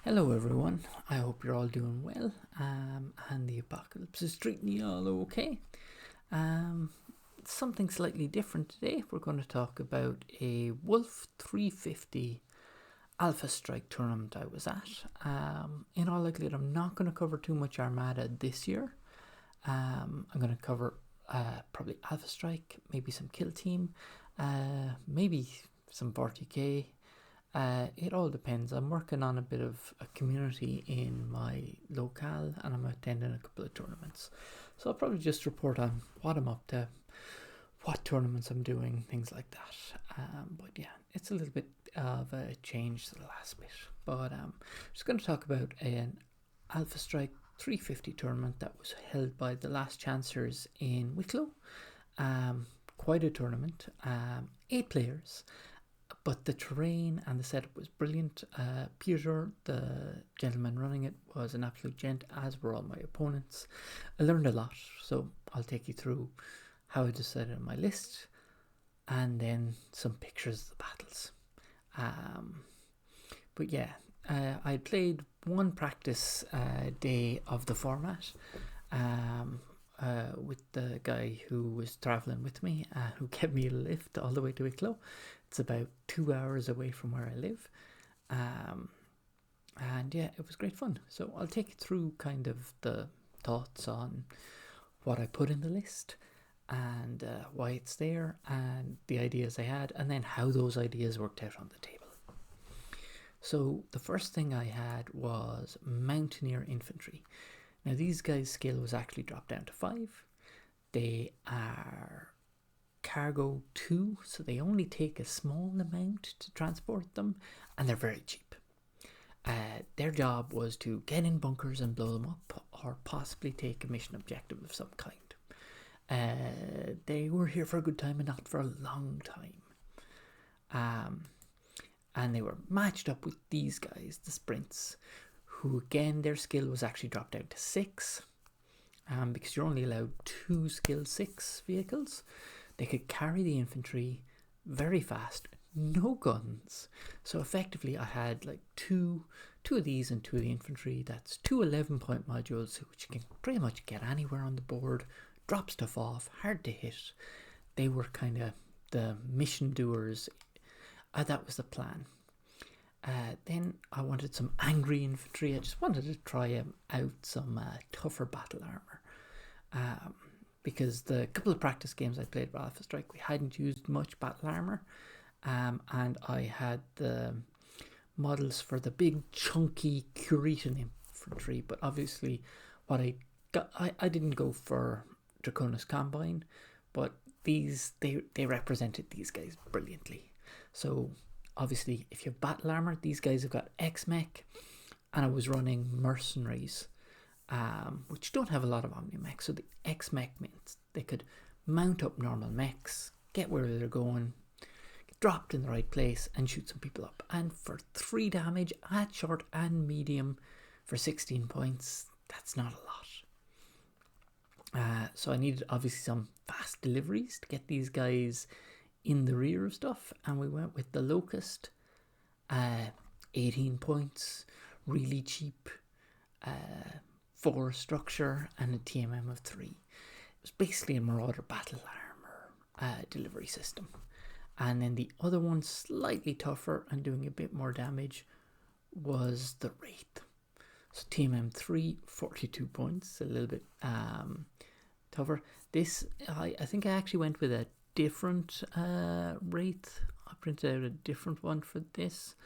Hello everyone, I hope you're all doing well and the apocalypse is treating you all okay. Um, Something slightly different today. We're going to talk about a Wolf 350 Alpha Strike tournament I was at. In all likelihood, I'm not going to cover too much Armada this year. I'm going to cover probably Alpha Strike, maybe some Kill Team, maybe some 40k. It all depends. I'm working on a bit of a community in my locale and I'm attending a couple of tournaments. So I'll probably just report on what I'm up to, what tournaments I'm doing, things like that. But yeah, it's a little bit of a change to the last bit. But I'm just going to talk about an Alpha Strike 350 tournament that was held by the Last Chancers in Wicklow. Quite a tournament, 8 players, but the terrain and the setup was brilliant. Peter, the gentleman running it, was an absolute gent, as were all my opponents. I learned a lot, so I'll take you through how I decided on my list and then some pictures of the battles. But yeah, I played one practice day of the format with the guy who was travelling with me, who kept me a lift all the way to Wicklow. It's about 2 hours away from where I live. And yeah, it was great fun. So I'll take you through kind of the thoughts on what I put in the list and why it's there and the ideas I had and then how those ideas worked out on the table. So the first thing I had was Mountaineer Infantry. Now these guys' skill was actually dropped down to 5. They are cargo 2, so they only take a small amount to transport them and they're very cheap. Their job was to get in bunkers and blow them up or possibly take a mission objective of some kind. They were here for a good time and not for a long time. And they were matched up with these guys, the Sprints, who again their skill was actually dropped down to 6, because you're only allowed 2 skill 6 vehicles. They could carry the infantry very fast, no guns. So effectively I had like two of these and 2 of the infantry. That's 2 11-point modules which you can pretty much get anywhere on the board, drop stuff off, hard to hit. They were kind of the mission doers. That was the plan. Then I wanted some angry infantry. I just wanted to try out some tougher battle armor. Because the couple of practice games I played with Alpha Strike, we hadn't used much battle armor. And I had the models for the big chunky Curitan infantry, but obviously what I got, I didn't go for Draconis Combine, but these they represented these guys brilliantly. So obviously if you have battle armor, these guys have got X-Mech, and I was running mercenaries, which don't have a lot of omni-mechs. So the X-Mech meant they could mount up normal mechs, get where they're going, get dropped in the right place and shoot some people up. And for 3 damage at short and medium for 16 points, that's not a lot. So I needed obviously some fast deliveries to get these guys in the rear of stuff, and we went with the Locust, 18 points, really cheap, 4 structure and a TMM of 3. It was basically a Marauder battle armor delivery system. And then the other one, slightly tougher and doing a bit more damage, was the Wraith. So TMM 3, 42 points, a little bit tougher. This, I think I actually went with a different Wraith. I printed out a different one for this.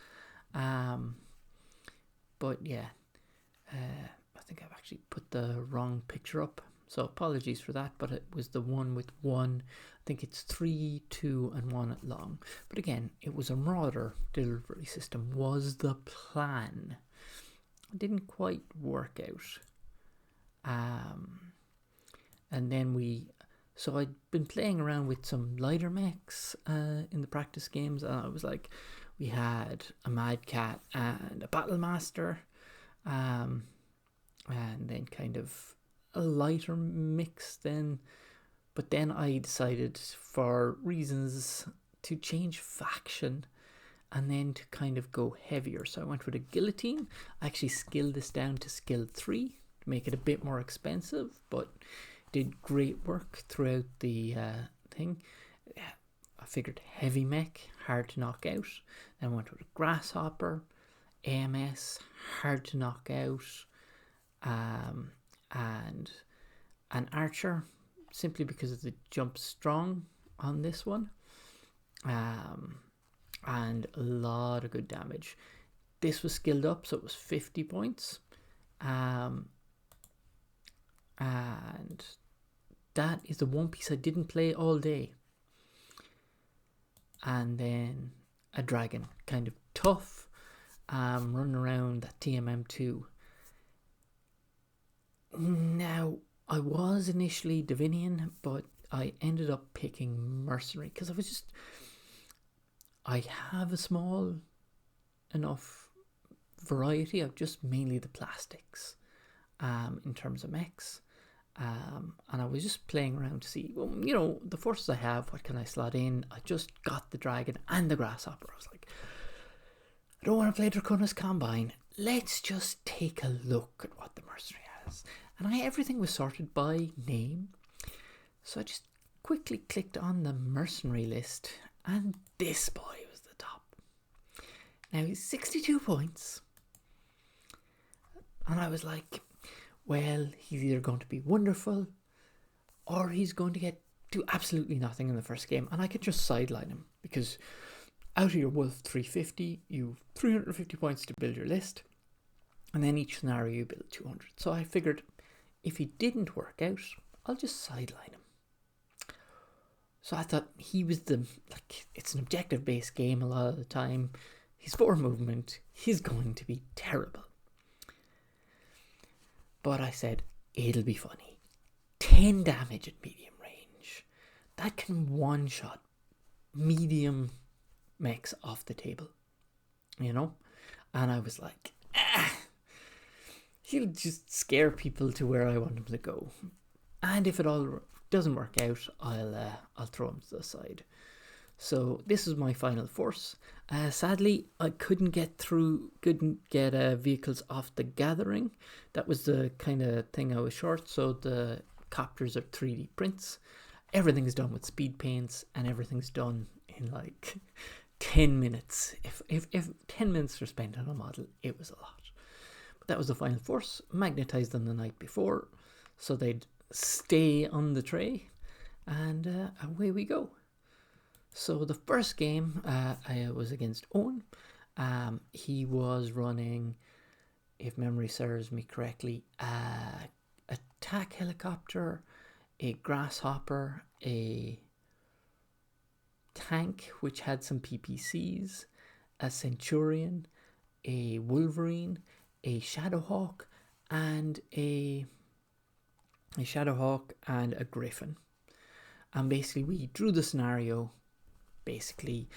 But yeah, I think I've actually put the wrong picture up, so apologies for that, but it was the one with 1, I think it's 3, 2 and 1 at long. But again, it was a Marauder delivery system was the plan. It didn't quite work out. And then so I'd been playing around with some lighter mechs in the practice games, and I was like, we had a Mad Cat and a Battle Master, and then kind of a lighter mix then. But then I decided, for reasons, to change faction and then to kind of go heavier. So I went with a guillotine. I actually skilled this down to skill 3 to make it a bit more expensive, but did great work throughout the thing. I figured heavy mech, hard to knock out. Then I went with a grasshopper, AMS, hard to knock out, and an archer, simply because of the jump strong on this one, and a lot of good damage. This was skilled up, so it was 50 points, and that is the one piece I didn't play all day. And then a dragon, kind of tough, running around that TMM2. Now, I was initially Divinian, but I ended up picking Mercenary because I have a small enough variety of just mainly the plastics in terms of mechs. And I was just playing around to see, well, you know, the forces I have, what can I slot in? I just got the dragon and the grasshopper. I was like, I don't want to play Draconis Combine. Let's just take a look at what the mercenary has. And everything was sorted by name. So I just quickly clicked on the mercenary list, and this boy was the top. Now he's 62 points. And I was like, well, he's either going to be wonderful or he's going to do absolutely nothing in the first game, and I could just sideline him because out of your Wolf 350, you've 350 points to build your list, and then each scenario you build 200. So I figured if he didn't work out, I'll just sideline him. So I thought he was it's an objective based game a lot of the time. He's 4 movement, he's going to be terrible. But I said, it'll be funny. 10 damage at medium range. That can one-shot medium mechs off the table. You know? And I was like, he'll just scare people to where I want him to go. And if it all doesn't work out, I'll throw him to the side. So this is my final force. Sadly, I couldn't get vehicles off the gathering. That was the kind of thing I was short. So the copters are 3D prints. Everything's done with speed paints, and everything's done in like 10 minutes. If 10 minutes were spent on a model, it was a lot. But that was the final force. Magnetized them the night before, so they'd stay on the tray, and away we go. So the first game I was against Owen. He was running, if memory serves me correctly, attack helicopter, a grasshopper, a tank which had some PPCs, a centurion, a wolverine, a shadowhawk, and a griffin. And basically we drew the scenario. Basically,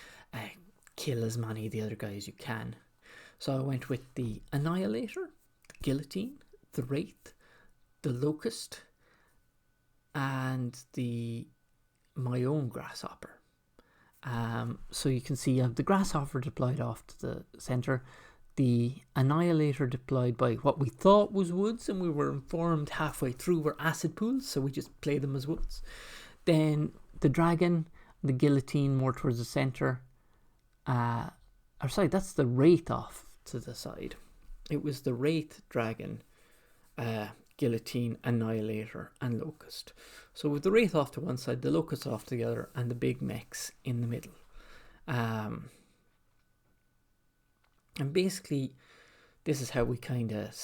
kill as many of the other guys you can. So I went with the Annihilator, the Guillotine, the Wraith, the Locust, and my own Grasshopper. So you can see I have the Grasshopper deployed off to the centre, the Annihilator deployed by what we thought was woods, and we were informed halfway through were acid pools, so we just played them as woods. Then the Dragon, the Guillotine more towards the centre. That's the Wraith off to the side. It was the Wraith, Dragon, Guillotine, Annihilator, and Locust. So with the Wraith off to one side, the Locust off to the other, and the big mechs in the middle. And basically, this is how we kind of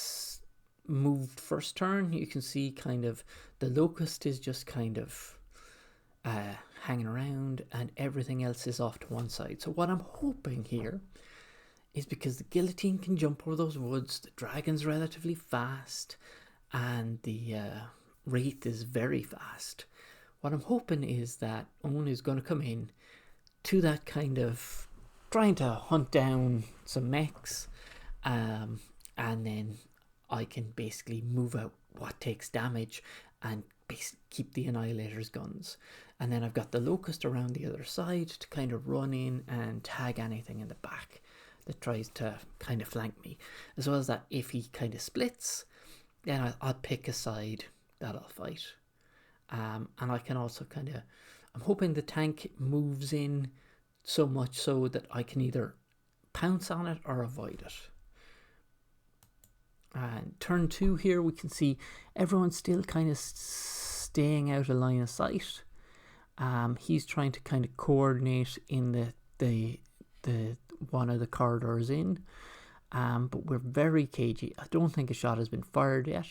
moved first turn. You can see kind of the Locust is just kind of hanging around, and everything else is off to one side. So what I'm hoping here is, because the Guillotine can jump over those woods, the Dragon's relatively fast, and the Wraith is very fast. What I'm hoping is that Owen is going to come in to that kind of trying to hunt down some mechs, and then I can basically move out what takes damage and keep the Annihilator's guns. And then I've got the Locust around the other side to kind of run in and tag anything in the back that tries to kind of flank me. As well as that, if he kind of splits, then I'll pick a side that I'll fight. And I can also kind of, I'm hoping the tank moves in so much so that I can either pounce on it or avoid it. And turn 2 here, we can see everyone's still kind of staying out of line of sight. He's trying to kind of coordinate in the one of the corridors in. But we're very cagey. I don't think a shot has been fired yet.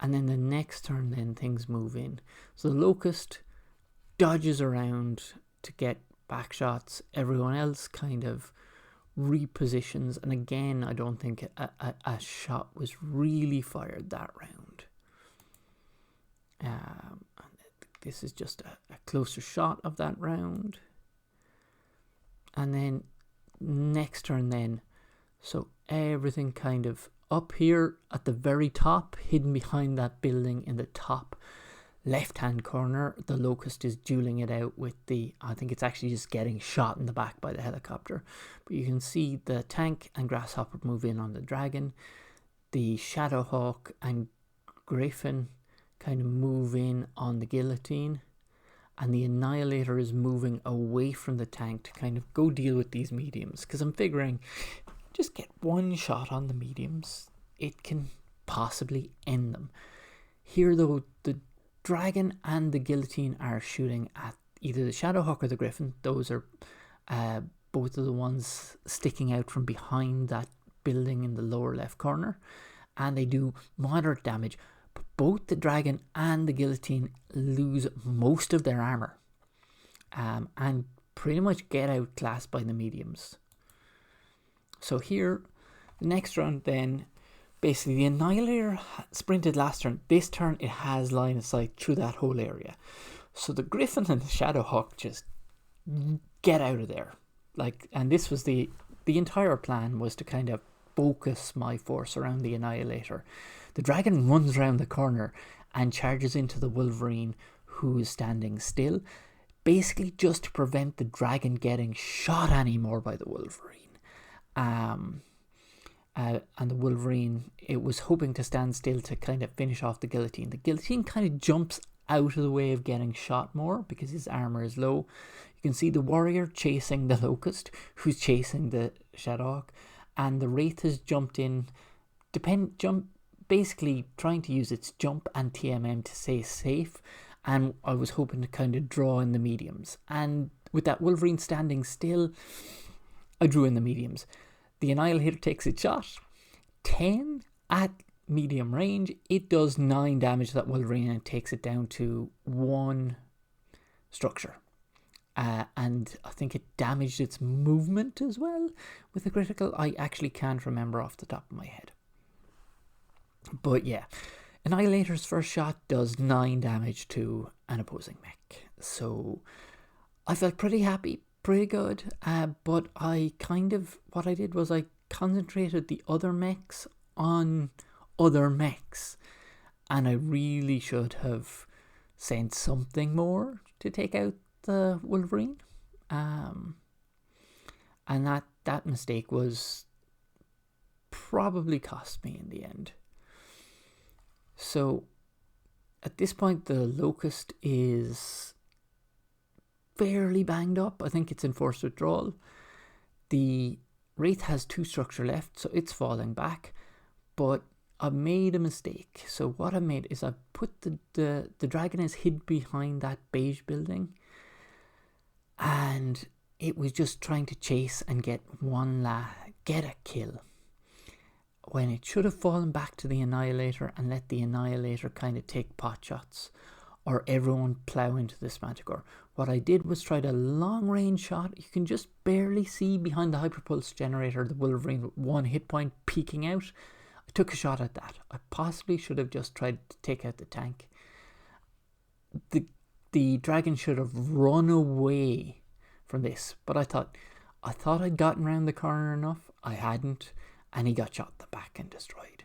And then the next turn, then things move in. So the Locust dodges around to get back shots. Everyone else kind of repositions. And again, I don't think a shot was really fired that round. This is just a closer shot of that round. And then next turn then, so everything kind of up here at the very top, hidden behind that building in the top left hand corner, the Locust is dueling it out with I think it's actually just getting shot in the back by the helicopter. But you can see the tank and Grasshopper move in on the Dragon. The Shadowhawk and Griffin kind of move in on the Guillotine. And the Annihilator is moving away from the tank to kind of go deal with these mediums. Because I'm figuring, just get one shot on the mediums, it can possibly end them. Here though, the Dragon and the Guillotine are shooting at either the Shadowhawk or the Griffin. Those are both of the ones sticking out from behind that building in the lower left corner. And they do moderate damage. But both the Dragon and the Guillotine lose most of their armor. And pretty much get outclassed by the mediums. So here, the next round then, basically the Annihilator sprinted last turn. This turn it has line of sight through that whole area. So the Griffin and the Shadowhawk just get out of there. And this was the entire plan was to kind of focus my force around the Annihilator. The Dragon runs around the corner and charges into the Wolverine, who is standing still, basically just to prevent the Dragon getting shot anymore by the Wolverine. And the Wolverine, it was hoping to stand still to kind of finish off the Guillotine. The Guillotine kind of jumps out of the way of getting shot more because his armor is low. You can see the Warrior chasing the Locust, who's chasing the Shadowhawk, and the Wraith has jumped in, basically trying to use its jump and TMM to stay safe. And I was hoping to kind of draw in the mediums. And with that Wolverine standing still, I drew in the mediums. The Annihilator takes its shot, 10 at medium range. It does 9 damage to that Wolverine and takes it down to 1 structure. And I think it damaged its movement as well with a critical. I actually can't remember off the top of my head. But yeah, Annihilator's first shot does 9 damage to an opposing mech. So I felt pretty happy. Pretty good, but what I did was I concentrated the other mechs on other mechs, and I really should have sent something more to take out the Wolverine, and that mistake was probably cost me in the end. So at this point the Locust is fairly banged up. I think it's in forced withdrawal. The Wraith has 2 structure left, so it's falling back. But I made a mistake. So what I made is I put the Dragon is hid behind that beige building, and it was just trying to chase and get a kill, when it should have fallen back to the Annihilator and let the Annihilator kind of take pot shots, or everyone plow into this Manticore. What I did was tried a long range shot. You can just barely see behind the hyperpulse generator the Wolverine with 1 hit point peeking out. I took a shot at that. I possibly should have just tried to take out the tank. The Dragon should have run away from this, but I thought I'd gotten around the corner enough. I hadn't, and he got shot in the back and destroyed.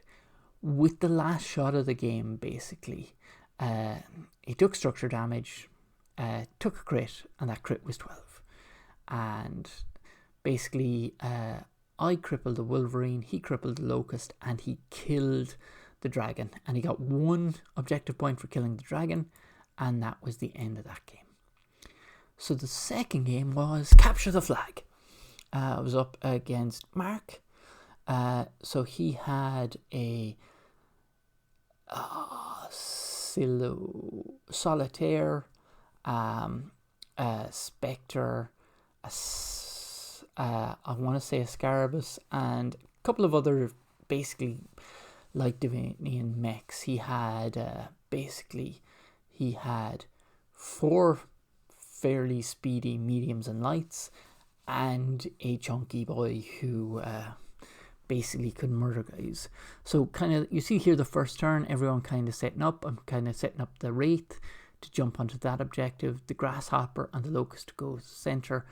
With the last shot of the game, basically, He took structure damage, took a crit, and that crit was 12. And basically, I crippled the Wolverine, he crippled the Locust, and he killed the dragon. And he got 1 objective point for killing the dragon, and that was the end of that game. So the second game was Capture the Flag. I was up against Mark. So he had a Solitaire, a Spectre, I want to say a Scarabus, and a couple of other basically light Divinian mechs. He had he had 4 fairly speedy mediums and lights, and a chunky boy who basically could murder guys. So kind of, you see here the first turn, everyone kind of setting up. I'm kind of setting up the Wraith to jump onto that objective, the Grasshopper and the Locust to go center.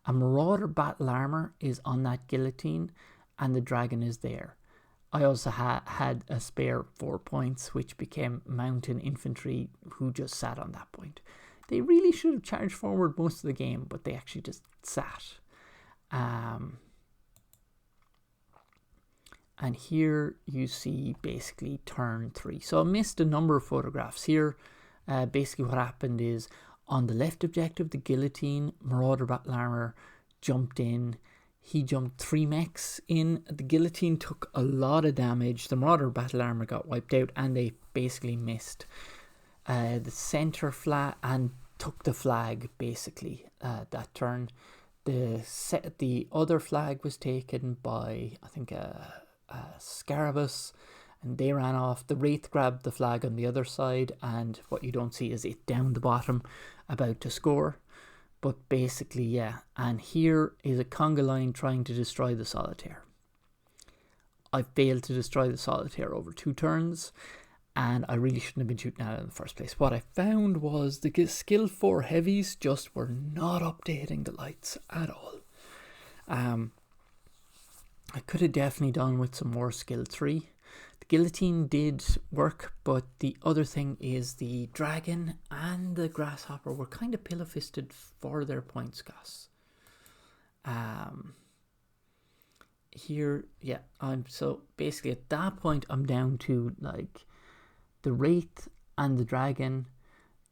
A Marauder Battle Armor is on that Guillotine, and the Dragon is there. I also had a spare 4 points, which became Mountain Infantry, who just sat on that point. They really should have charged forward most of the game, but they actually just sat. And here you see basically turn 3. So I missed a number of photographs here. Basically what happened is, on the left objective, the Guillotine, Marauder Battle Armor jumped in. He jumped 3 mechs in. The Guillotine took a lot of damage. The Marauder Battle Armor got wiped out, and they basically missed the center flag and took the flag basically that turn. The other flag was taken by, I think, a Scarabus, and they ran off. The Wraith grabbed the flag on the other side, and what you don't see is it down the bottom about to score. But basically, yeah. And here is a conga line trying to destroy the Solitaire. I failed to destroy the Solitaire over 2 turns, and I really shouldn't have been shooting at it in the first place. What I found was the skill 4 heavies just were not updating the lights at all. I could have definitely done with some more skill 3. The Guillotine did work, but the other thing is the Dragon and the Grasshopper were kind of pillow-fisted for their points costs. Here, yeah, so basically at that point I'm down to like the Wraith and the Dragon.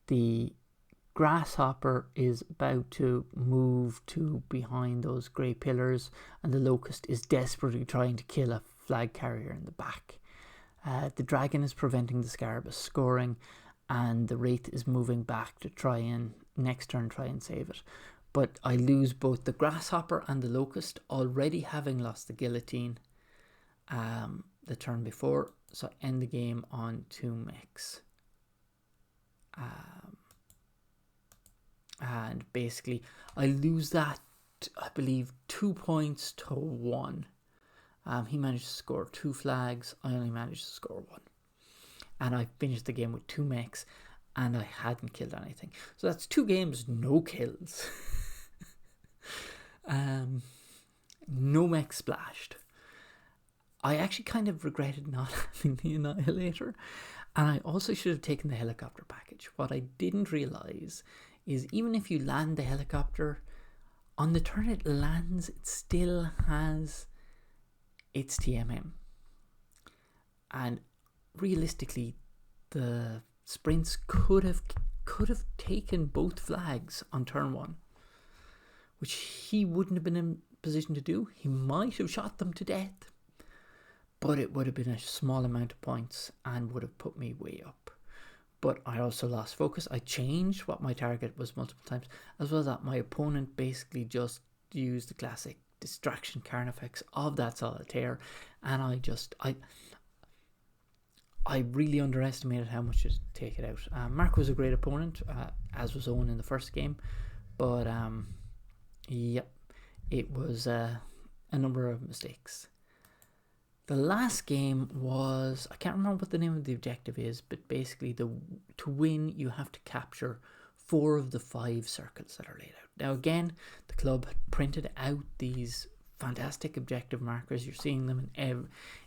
The Grasshopper is about to move to behind those grey pillars, and the Locust is desperately trying to kill a flag carrier in the back. The Dragon is preventing the Scarabus scoring, and the Wraith is moving back to try and next turn try and save it. But I lose both the Grasshopper and the Locust, already having lost the Guillotine the turn before, so I end the game on 2 mechs. And basically I lose that, I believe, 2 points to 1. He managed to score 2 flags, I only managed to score 1. And I finished the game with 2 mechs, and I hadn't killed anything. So that's 2 games, no kills. No mech splashed. I actually kind of regretted not having the Annihilator, and I also should have taken the helicopter package. What I didn't realise is, even if you land the helicopter, on the turn it lands, it still has its TMM. And realistically, the sprints could have taken both flags on turn 1, which he wouldn't have been in position to do. He might have shot them to death, but it would have been a small amount of points and would have put me way up. But I also lost focus. I changed what my target was multiple times, as well as that my opponent basically just used the classic distraction Carnifex of that Solitaire, and I really underestimated how much to take it out. Mark was a great opponent, as was Owen in the first game, but yep, it was a number of mistakes. The last game was, I can't remember what the name of the objective is, but basically to win you have to capture 4 of the 5 circles that are laid out. Now again, the club had printed out these fantastic objective markers. You're seeing them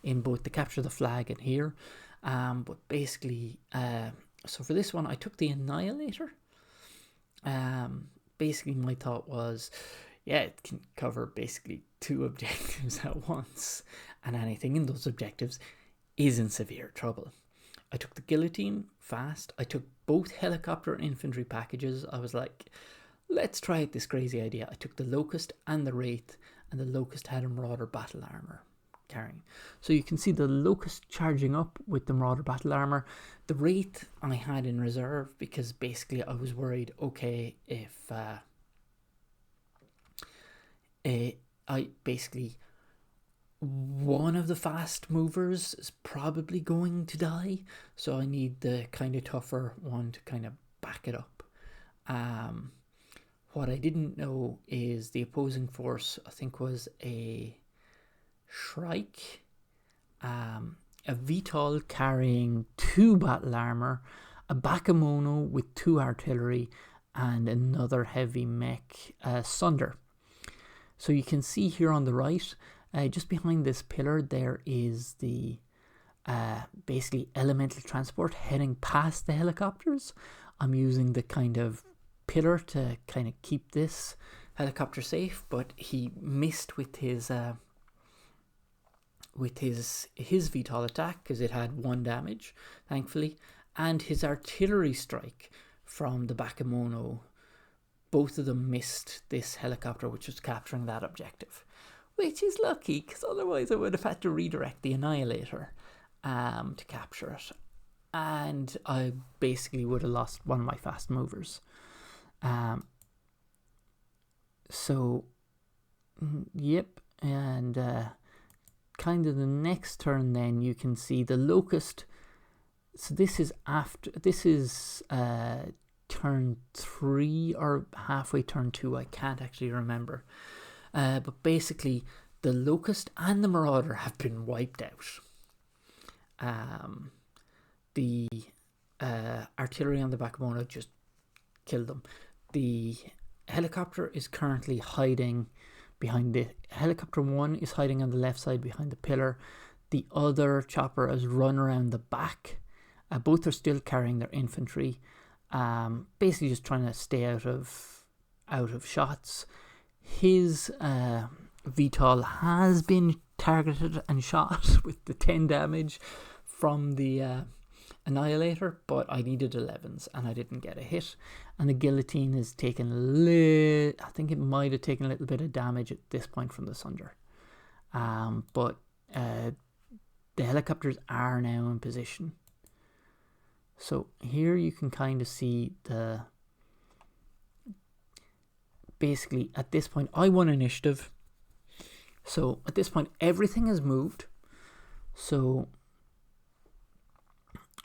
in both the Capture the Flag and here. But basically So for this one, I took the Annihilator. Basically, my thought was, yeah, it can cover basically 2 objectives at once, and anything in those objectives is in severe trouble. I took the Guillotine fast. I took both helicopter and infantry packages. I was like, let's try out this crazy idea. I took the Locust and the Wraith, and the Locust had a Marauder battle armor carrying. So you can see the Locust charging up with the Marauder battle armor. The Wraith I had in reserve because basically I was worried, okay, if I basically one of the fast movers is probably going to die, so I need the kind of tougher one to kind of back it up. What I didn't know is the opposing force, I think, was a Shrike, a VTOL carrying 2 battle armor, a Bakemono with 2 artillery, and another heavy mech, Sunder. So you can see here on the right, just behind this pillar, there is the basically elemental transport heading past the helicopters. I'm using the kind of pillar to kind of keep this helicopter safe, but he missed with his VTOL attack because it had 1 damage, thankfully, and his artillery strike from the Bakemono. Both of them missed this helicopter, which was capturing that objective, which is lucky because otherwise I would have had to redirect the Annihilator to capture it, and I basically would have lost one of my fast movers. So, yep, and kind of the next turn then you can see the Locust. So this is turn 3 or halfway turn 2, I can't actually remember. But basically the Locust and the Marauder have been wiped out. The artillery on the Bakemono just killed them. The helicopter is currently hiding behind the helicopter 1 is hiding on the left side behind the pillar. The other chopper has run around the back. Both are still carrying their infantry, basically just trying to stay out of shots. His VTOL has been targeted and shot with the 10 damage from the Annihilator, but I needed 11s and I didn't get a hit. And the Guillotine has taken I think it might have taken a little bit of damage at this point from the Sunder. But the helicopters are now in position. So here you can kind of see basically at this point I won initiative. So at this point everything has moved. So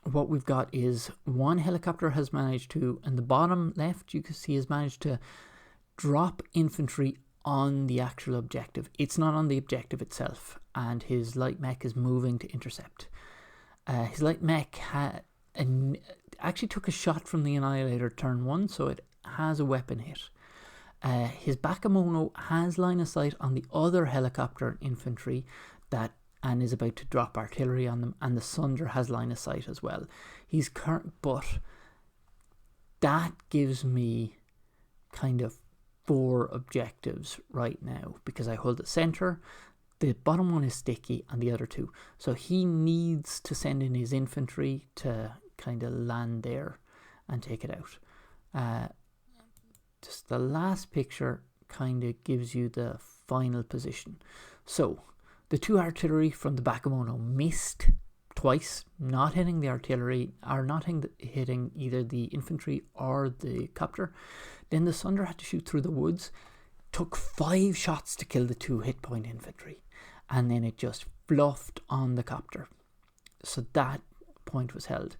what we've got is 1 helicopter has managed to, in the bottom left you can see, has managed to drop infantry on the actual objective. It's not on the objective itself, and his light mech is moving to intercept. His light mech actually took a shot from the Annihilator turn 1, so it has a weapon hit. His Bakemono has line of sight on the other helicopter infantry and is about to drop artillery on them, and the Sunder has line of sight as well. But that gives me kind of 4 objectives right now because I hold the center. The bottom one is sticky and the other 2. So he needs to send in his infantry to kind of land there and take it out. Just the last picture kind of gives you the final position. So the 2 artillery from the Bakemono missed twice, not hitting the artillery, or not hitting either the infantry or the copter. Then the Sunder had to shoot through the woods, took 5 shots to kill the 2 hit point infantry, and then it just fluffed on the copter. So that point was held.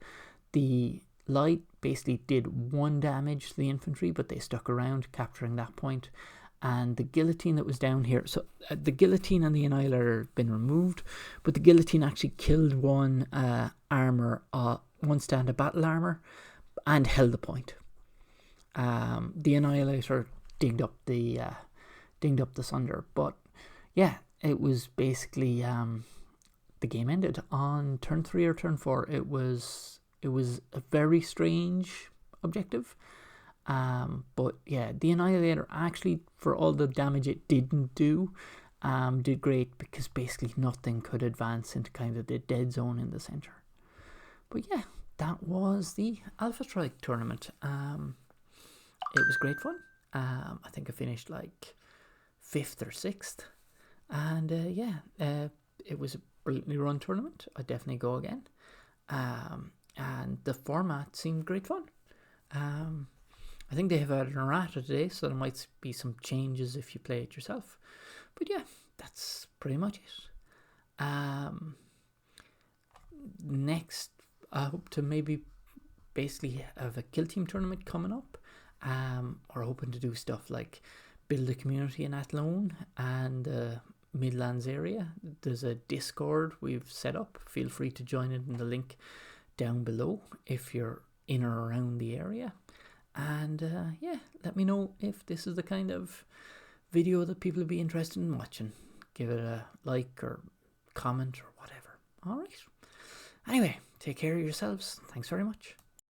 The light basically did 1 damage to the infantry, but they stuck around, capturing that point. And the Guillotine that was down here, so the Guillotine and the Annihilator have been removed, but the Guillotine actually killed 1 one stand of battle armor and held the point. The Annihilator dinged up the Sunder, but yeah, it was basically the game ended on turn 3 or turn 4. It was It was a very strange objective. But yeah, the Annihilator actually, for all the damage it didn't do, did great because basically nothing could advance into kind of the dead zone in the center. But yeah, that was the Alpha Strike tournament. It was great fun. I think I finished like 5th or 6th. And it was a brilliantly run tournament. I'd definitely go again. And the format seemed great fun. I think they have added an errata today, so there might be some changes if you play it yourself. But yeah, that's pretty much it. Next, I hope to maybe basically have a kill team tournament coming up. Or hoping to do stuff like build a community in Athlone and Midlands area. There's a Discord we've set up. Feel free to join it in the link down below if you're in or around the area. And let me know if this is the kind of video that people would be interested in watching. Give it a like or comment or whatever. Alright. Anyway, take care of yourselves. Thanks very much.